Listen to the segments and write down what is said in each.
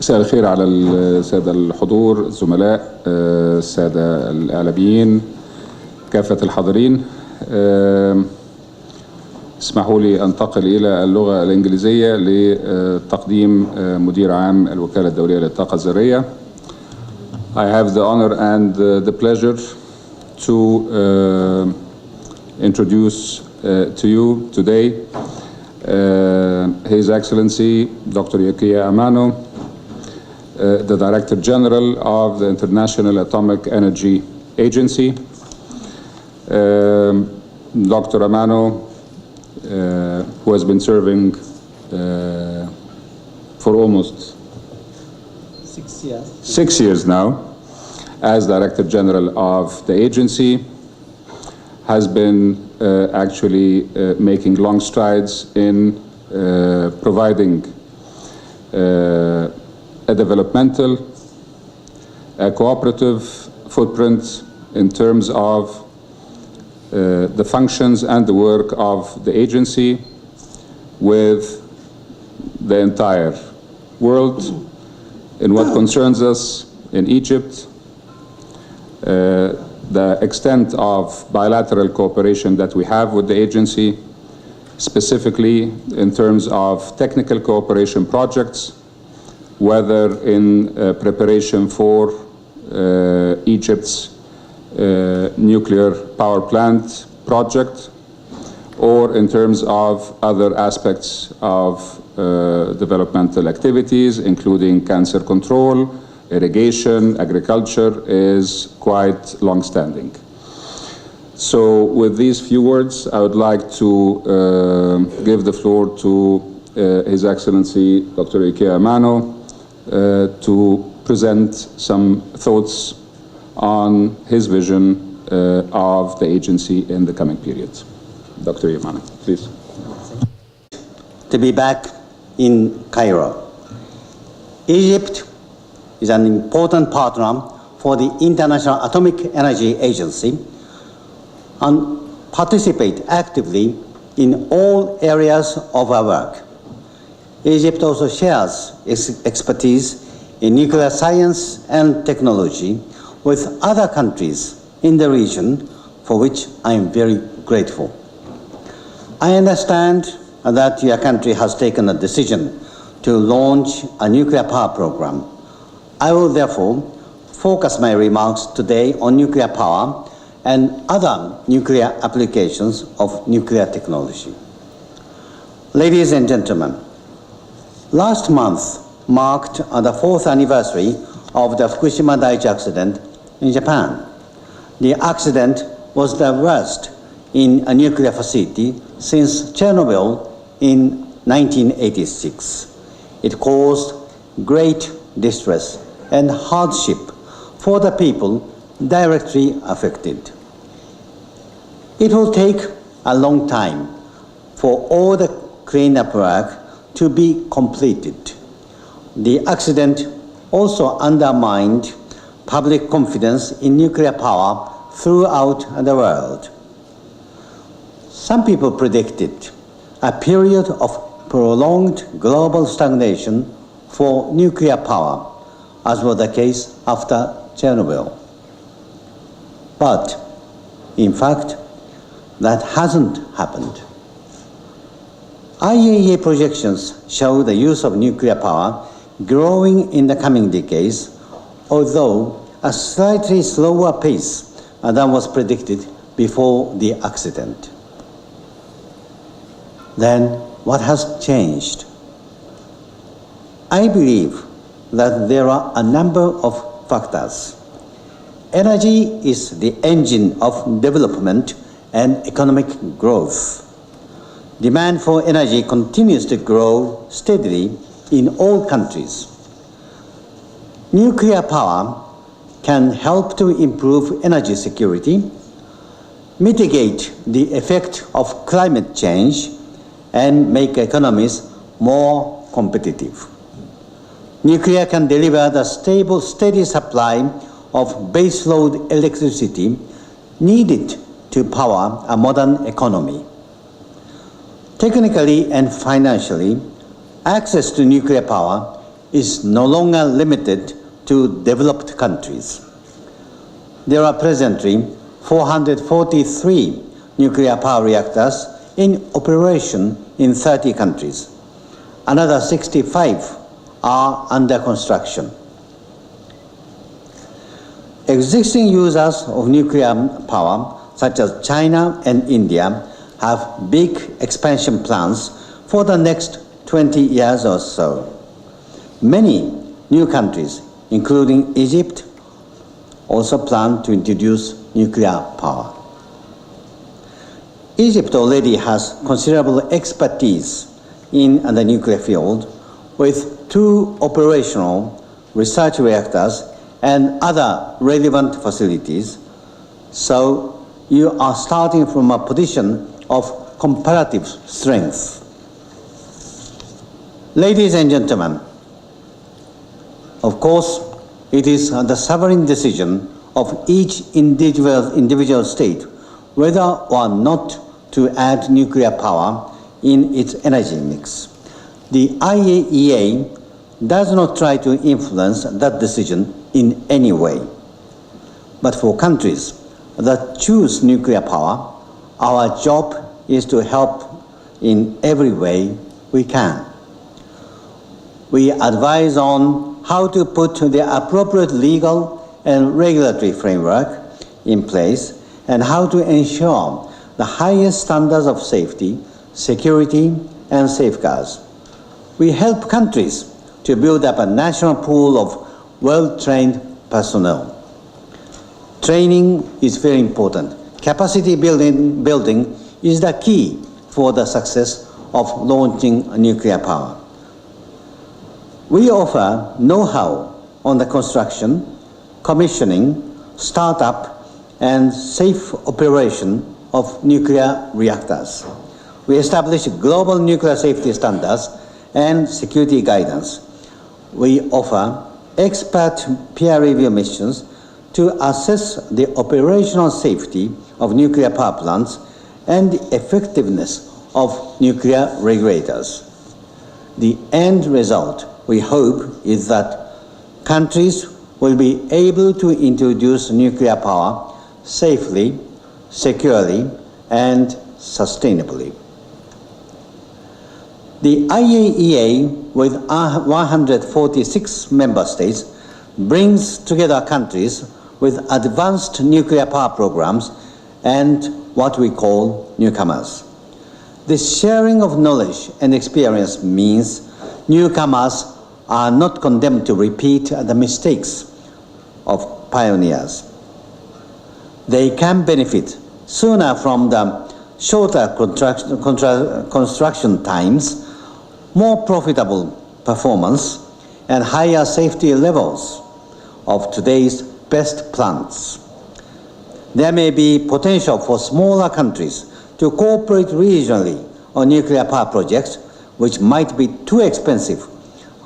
مساء الخير على السادة الحضور، الزملاء، السادة الإعلاميين، كافة الحاضرين. اسمحوا لي أنتقل إلى اللغة الإنجليزية لتقديم مدير عام الوكالة الدولية للطاقة الذرية. I have the honor and the pleasure to introduce to you today His Excellency Dr. Youkya Amano, the Director General of the International Atomic Energy Agency. Dr. Amano, who has been serving for almost 6 years now as Director General of the agency, has been actually making long strides in providing a developmental, a cooperative footprint in terms of the functions and the work of the agency with the entire world. In what concerns us in Egypt, the extent of bilateral cooperation that we have with the agency, specifically in terms of technical cooperation projects, whether in preparation for Egypt's nuclear power plant project, or in terms of other aspects of developmental activities, including cancer control, irrigation, agriculture, is quite long-standing. So with these few words, I would like to give the floor to His Excellency Dr. Youkya Amano to present some thoughts on his vision of the agency in the coming period. Dr. Amano, please. To be back in Cairo. Egypt is an important partner for the International Atomic Energy Agency and participate actively in all areas of our work. Egypt also shares its expertise in nuclear science and technology with other countries in the region, for which I am very grateful. I understand that your country has taken a decision to launch a nuclear power program. I will therefore focus my remarks today on nuclear power and other nuclear applications of nuclear technology. Ladies and gentlemen, last month marked the 4th anniversary of the Fukushima Daiichi accident in Japan. The accident was the worst in a nuclear facility since Chernobyl in 1986. It caused great distress and hardship for the people directly affected. It will take a long time for all the cleanup work to be completed. The accident also undermined public confidence in nuclear power throughout the world. Some people predicted a period of prolonged global stagnation for nuclear power, as was the case after Chernobyl. But, in fact, that hasn't happened. IAEA projections show the use of nuclear power growing in the coming decades, although a slightly slower pace than was predicted before the accident. Then, what has changed? I believe that there are a number of factors. Energy is the engine of development and economic growth. Demand for energy continues to grow steadily in all countries. Nuclear power can help to improve energy security, mitigate the effect of climate change, and make economies more competitive. Nuclear can deliver the stable, steady supply of baseload electricity needed to power a modern economy. Technically and financially, access to nuclear power is no longer limited to developed countries. There are presently 443 nuclear power reactors in operation in 30 countries. Another 65 are under construction. Existing users of nuclear power, such as China and India, have big expansion plans for the next 20 years or so. Many new countries, including Egypt, also plan to introduce nuclear power. Egypt already has considerable expertise in the nuclear field, with 2 operational research reactors and other relevant facilities, so you are starting from a position of comparative strength. Ladies and gentlemen, of course, it is the sovereign decision of each individual state whether or not to add nuclear power in its energy mix. The IAEA does not try to influence that decision in any way. But for countries that choose nuclear power, our job is to help in every way we can. We advise on how to put the appropriate legal and regulatory framework in place and how to ensure the highest standards of safety, security, and safeguards. We help countries to build up a national pool of well-trained personnel. Training is very important. Capacity building is the key for the success of launching nuclear power. We offer know-how on the construction, commissioning, startup, and safe operation of nuclear reactors. We establish global nuclear safety standards and security guidance. We offer expert peer review missions to assess the operational safety of nuclear power plants and the effectiveness of nuclear regulators. The end result, we hope, is that countries will be able to introduce nuclear power safely, securely, and sustainably. The IAEA, with 146 member states, brings together countries with advanced nuclear power programs and what we call newcomers. This sharing of knowledge and experience means newcomers are not condemned to repeat the mistakes of pioneers. They can benefit sooner from the shorter construction times, more profitable performance, and higher safety levels of today's best plants. There may be potential for smaller countries to cooperate regionally on nuclear power projects, which might be too expensive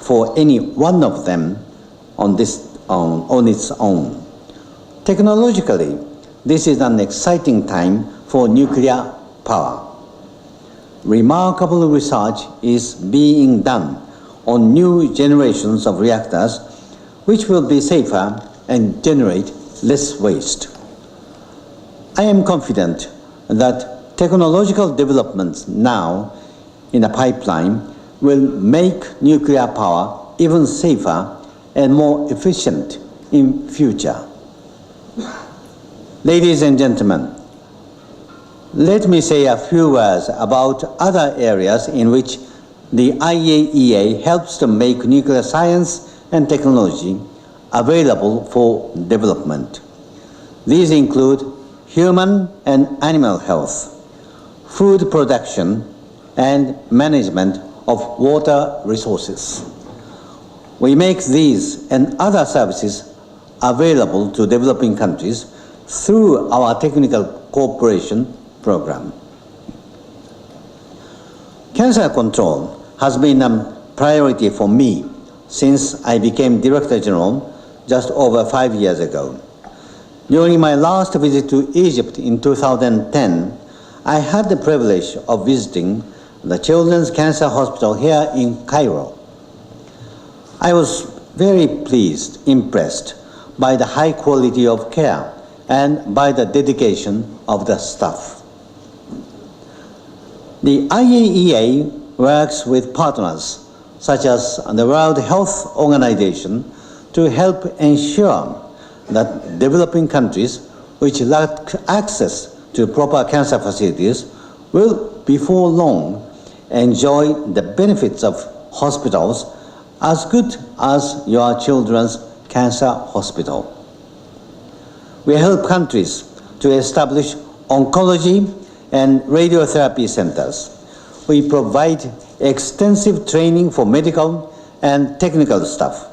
for any one of them on its own. Technologically, this is an exciting time for nuclear power. Remarkable research is being done on new generations of reactors which will be safer and generate less waste. I am confident that technological developments now in the pipeline will make nuclear power even safer and more efficient in future. Ladies and gentlemen, let me say a few words about other areas in which the IAEA helps to make nuclear science and technology available for development. These include human and animal health, food production, and management of water resources. We make these and other services available to developing countries through our technical cooperation program. Cancer control has been a priority for me since I became Director General just over 5 years ago. During my last visit to Egypt in 2010, I had the privilege of visiting the Children's Cancer Hospital here in Cairo. I was very pleased, impressed by the high quality of care and by the dedication of the staff. The IAEA works with partners such as the World Health Organization to help ensure that developing countries which lack access to proper cancer facilities will before long enjoy the benefits of hospitals as good as your children's cancer hospital. We help countries to establish oncology and radiotherapy centers. We provide extensive training for medical and technical staff.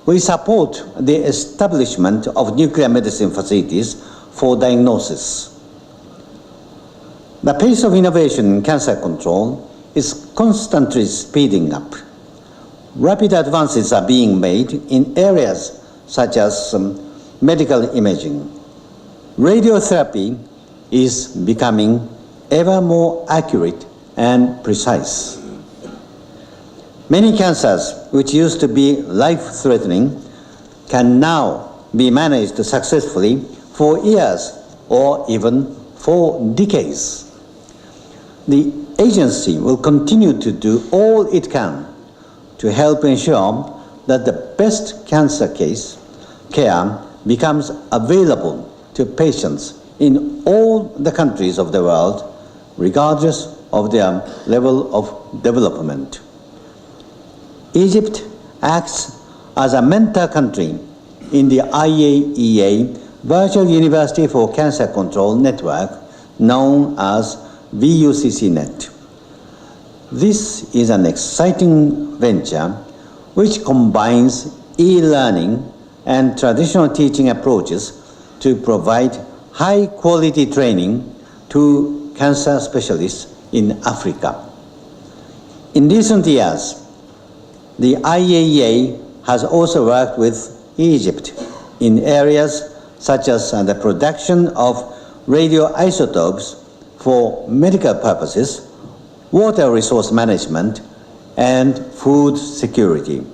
We support the establishment of nuclear medicine facilities for diagnosis. The pace of innovation in cancer control is constantly speeding up. Rapid advances are being made in areas such as medical imaging. Radiotherapy is becoming ever more accurate and precise. Many cancers which used to be life-threatening can now be managed successfully for years or even for decades. The agency will continue to do all it can to help ensure that the best cancer care becomes available to patients in all the countries of the world, regardless of their level of development. Egypt acts as a mentor country in the IAEA Virtual University for Cancer Control Network, known as VUCCnet. This is an exciting venture which combines e-learning and traditional teaching approaches to provide high-quality training to cancer specialists in Africa. In recent years, the IAEA has also worked with Egypt in areas such as the production of radioisotopes for medical purposes, water resource management, and food security.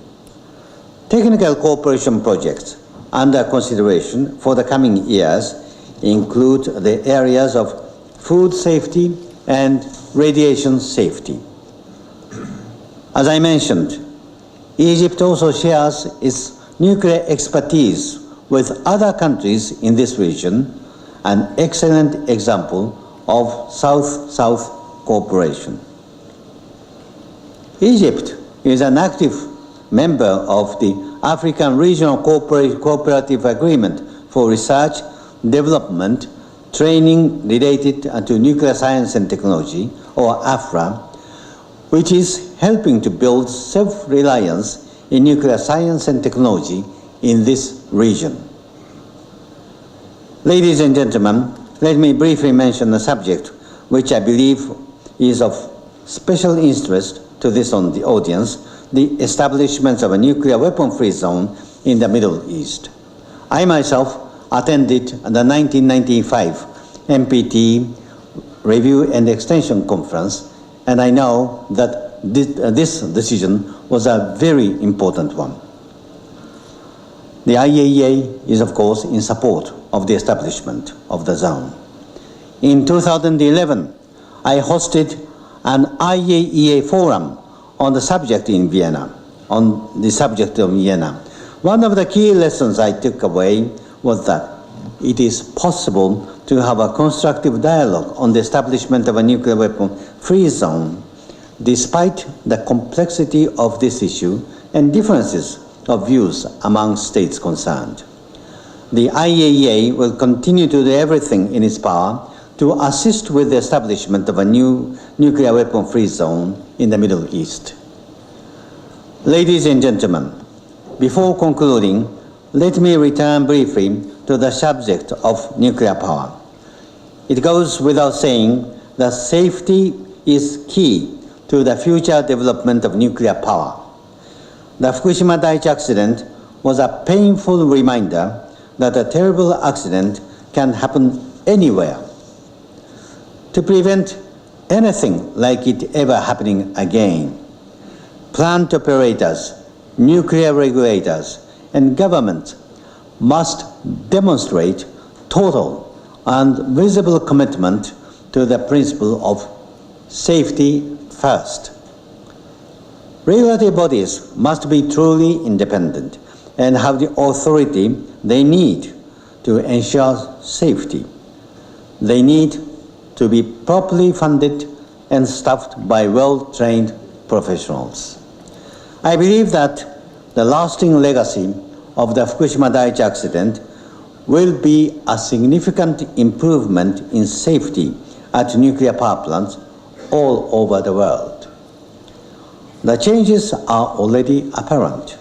Technical cooperation projects under consideration for the coming years include the areas of food safety and radiation safety. As I mentioned, Egypt also shares its nuclear expertise with other countries in this region, an excellent example of South-South cooperation. Egypt is an active member of the African Regional Cooperative Agreement for Research, Development, Training related to Nuclear Science and Technology, or AFRA, which is helping to build self-reliance in nuclear science and technology in this region. Ladies and gentlemen, let me briefly mention a subject which I believe is of special interest to this audience, the establishment of a nuclear weapon-free zone in the Middle East. I myself attended the 1995 NPT Review and Extension Conference, and I know that this decision was a very important one. The IAEA is, of course, in support of the establishment of the zone. In 2011, I hosted an IAEA forum on the subject in Vienna, One of the key lessons I took away was that it is possible to have a constructive dialogue on the establishment of a nuclear weapon-free zone, despite the complexity of this issue and differences of views among states concerned. The IAEA will continue to do everything in its power to assist with the establishment of a new nuclear weapon-free zone in the Middle East. Ladies and gentlemen, before concluding, let me return briefly to the subject of nuclear power. It goes without saying that safety is key to the future development of nuclear power. The Fukushima Daiichi accident was a painful reminder that a terrible accident can happen anywhere. To prevent anything like it ever happening again, plant operators nuclear regulators and governments must demonstrate total and visible commitment to the principle of safety first. Regulatory bodies must be truly independent and have the authority they need to ensure safety. They need to be properly funded and staffed by well-trained professionals. I believe that the lasting legacy of the Fukushima Daiichi accident will be a significant improvement in safety at nuclear power plants all over the world. The changes are already apparent.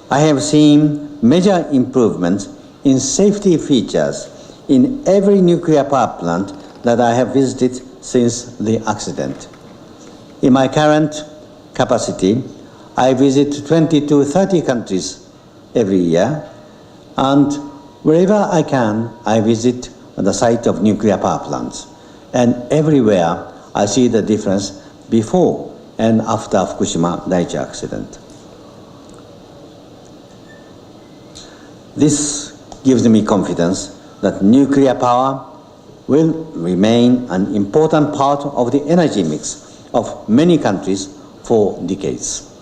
I have seen major improvements in safety features in every nuclear power plant that I have visited since the accident. In my current capacity, I visit 20 to 30 countries every year, and wherever I can, I visit the site of nuclear power plants. And everywhere, I see the difference before and after Fukushima Daiichi accident. This gives me confidence that nuclear power will remain an important part of the energy mix of many countries for decades.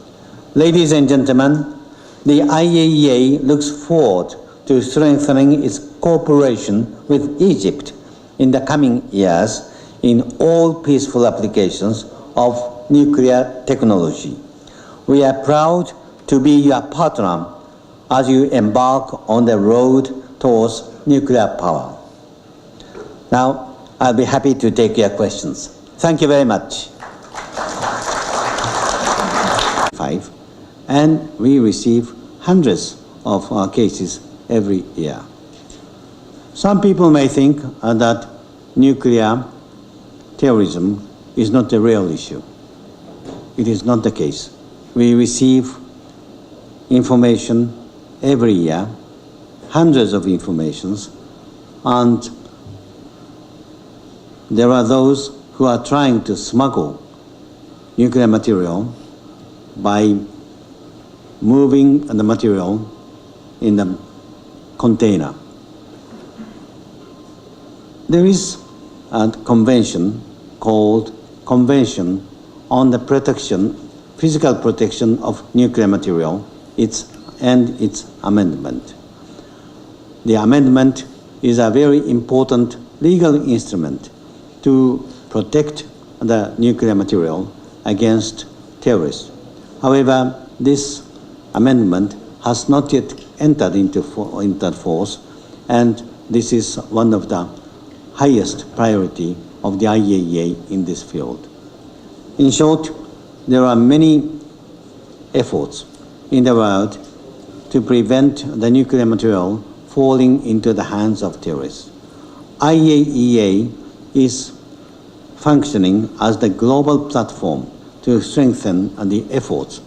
Ladies and gentlemen, the IAEA looks forward to strengthening its cooperation with Egypt in the coming years in all peaceful applications of nuclear technology. We are proud to be your partner as you embark on the road towards nuclear power. Now, I'll be happy to take your questions. Thank you very much. And we receive hundreds of cases every year. Some people may think that nuclear terrorism is not a real issue. It is not the case. We receive information every year, hundreds of informations, and there are those who are trying to smuggle nuclear material by moving the material in the container. There is a convention called Convention on the Physical Protection of Nuclear Material, and its amendment. The amendment is a very important legal instrument to protect the nuclear material against terrorists. However, this amendment has not yet entered into force, and this is one of the highest priority of the IAEA in this field. In short, there are many efforts in the world to prevent the nuclear material falling into the hands of terrorists. IAEA is functioning as the global platform to strengthen the efforts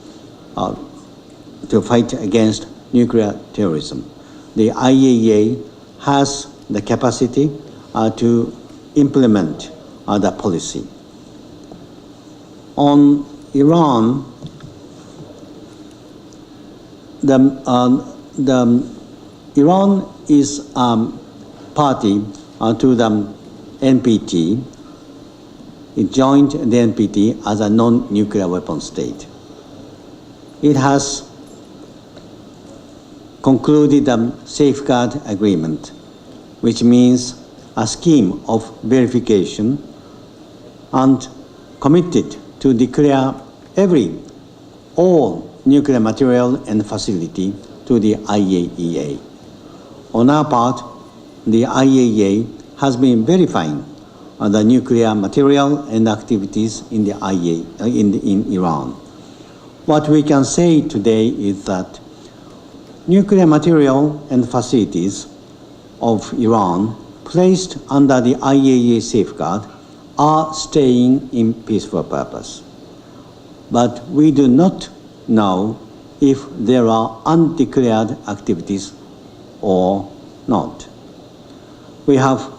to fight against nuclear terrorism. The IAEA has the capacity to implement the policy. On Iran, Iran is party to the NPT. It joined the NPT as a non-nuclear weapon state. It has concluded a safeguard agreement, which means a scheme of verification, and committed to declare all nuclear material and facility to the IAEA. On our part, the IAEA has been verifying the nuclear material and activities in the in Iran. What we can say today is that nuclear material and facilities of Iran placed under the IAEA safeguard are staying in peaceful purpose. But we do not know if there are undeclared activities or not. We have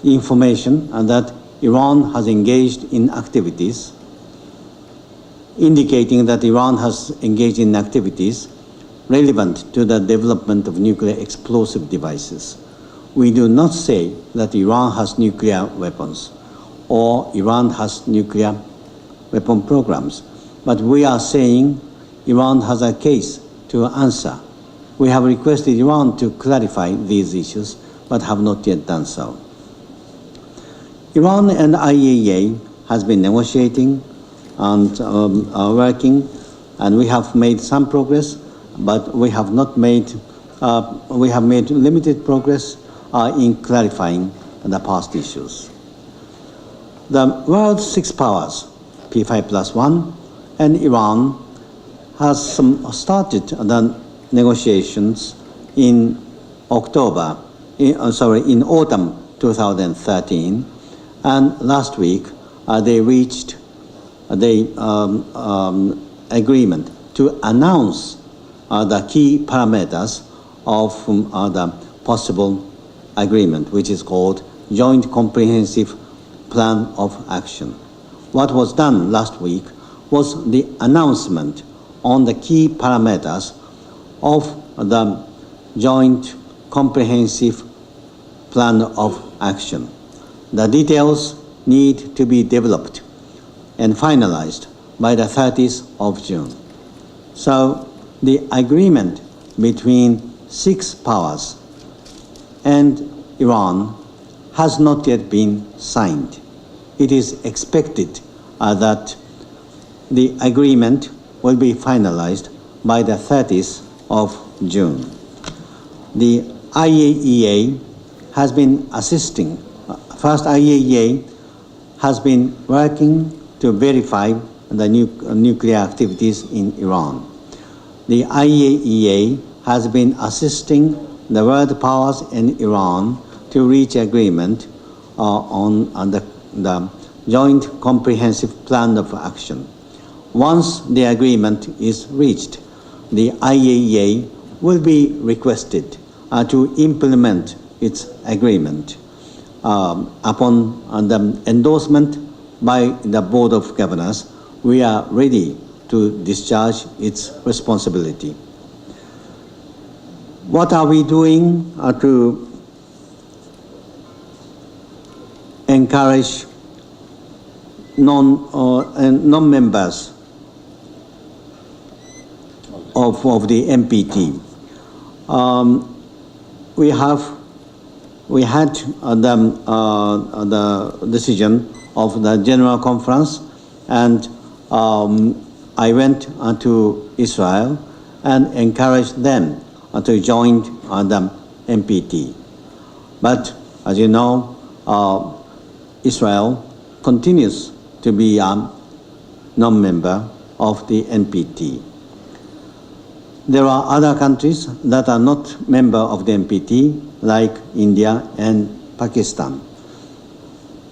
information that Iran has engaged in activities indicating that Iran has engaged in activities relevant to the development of nuclear explosive devices. We do not say that Iran has nuclear weapons or Iran has nuclear weapon programs, but we are saying Iran has a case to answer. We have requested Iran to clarify these issues, but have not yet done so. Iran and IAEA has been negotiating and working, and we have made some progress, but we have made limited progress in clarifying the past issues. The world's six powers, P5+1, and Iran has started the negotiations in in autumn 2013, and last week they reached the agreement to announce the key parameters of the possible agreement, which is called Joint Comprehensive Plan of Action. What was done last week was the announcement on the key parameters of the Joint Comprehensive Plan of Action. The details need to be developed and finalized by the 30th of June. So the agreement between six powers and Iran has not yet been signed. It is expected that the agreement will be finalized by the 30th of June. The IAEA has been assisting. First, IAEA has been working to verify the nuclear activities in Iran. The IAEA has been assisting the world powers in Iran to reach agreement on the Joint Comprehensive Plan of Action. Once the agreement is reached, the IAEA will be requested to implement its agreement. Upon the endorsement by the Board of Governors, we are ready to discharge its responsibility. What are we doing to encourage non-members of the NPT? We had the decision of the General Conference, and I went to Israel and encouraged them to join the NPT. But as you know, Israel continues to be a non-member of the NPT. There are other countries that are not members of the NPT, like India and Pakistan.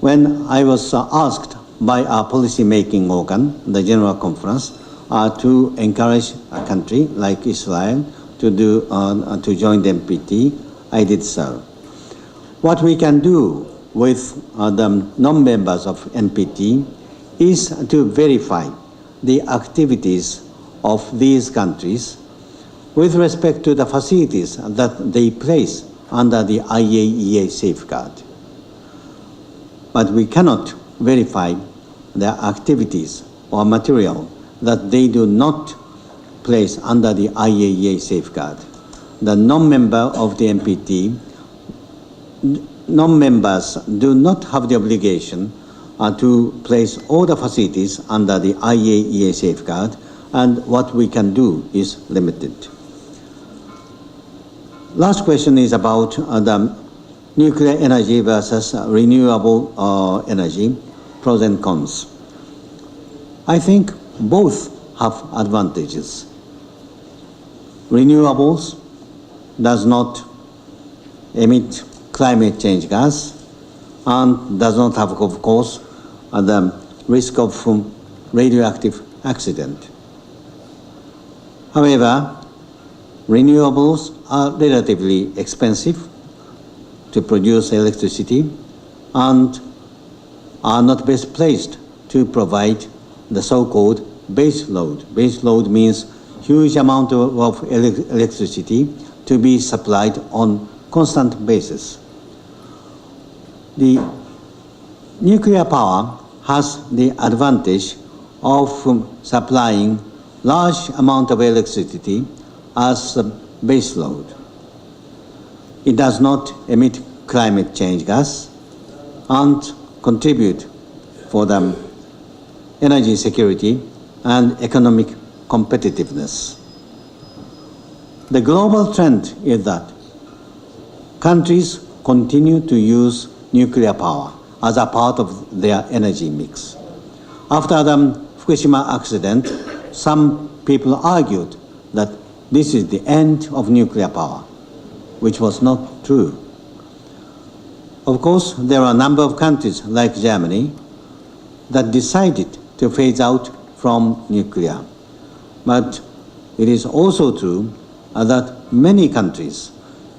When I was asked by our policy-making organ, the General Conference, to encourage a country like Israel to join the NPT, I did so. What we can do with the non-members of NPT is to verify the activities of these countries with respect to the facilities that they place under the IAEA safeguard. But we cannot verify their activities or material that they do not place under the IAEA safeguard. The non-member of the NPT, non-members do not have the obligation to place all the facilities under the IAEA safeguard, and what we can do is limited. Last question is about the nuclear energy versus renewable energy, pros and cons. I think both have advantages. Renewables does not emit climate change gas and does not have, of course, the risk of radioactive accident. However, renewables are relatively expensive to produce electricity and are not best placed to provide the so-called base load. Base load means huge amount of electricity to be supplied on constant basis. The nuclear power has the advantage of supplying large amount of electricity as a base load. It does not emit climate change gas and contribute for the energy security and economic competitiveness. The global trend is that countries continue to use nuclear power as a part of their energy mix. After the Fukushima accident, some people argued that this is the end of nuclear power, which was not true. Of course, there are a number of countries like Germany that decided to phase out from nuclear. But it is also true that many countries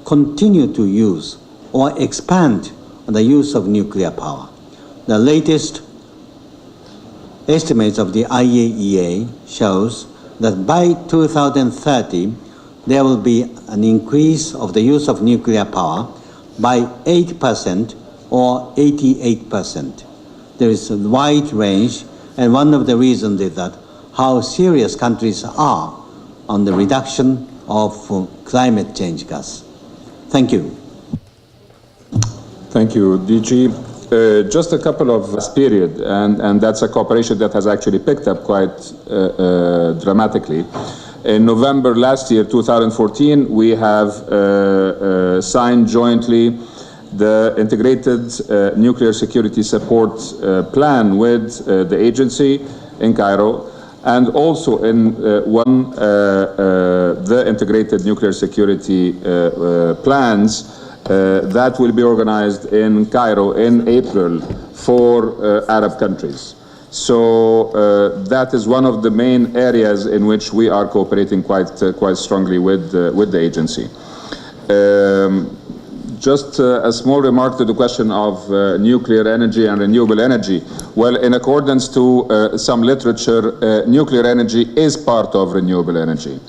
continue to use or expand the use of nuclear power. The latest estimates of the IAEA shows that by 2030, there will be an increase of the use of nuclear power by 8% or 88%. There is a wide range, and one of the reasons is that how serious countries are on the reduction of climate change gas. Thank you. Thank you, DG. Just a couple of period, and that's a cooperation that has actually picked up quite dramatically. In November last year, 2014, we have signed jointly the Integrated Nuclear Security Support Plan with the agency in Cairo, and also in the Integrated Nuclear Security Plans that will be organized in Cairo in April for Arab countries. So that is one of the main areas in which we are cooperating quite strongly with the agency. Just a small remark to the question of nuclear energy and renewable energy. Well, in accordance to some literature, nuclear energy is part of renewable energy.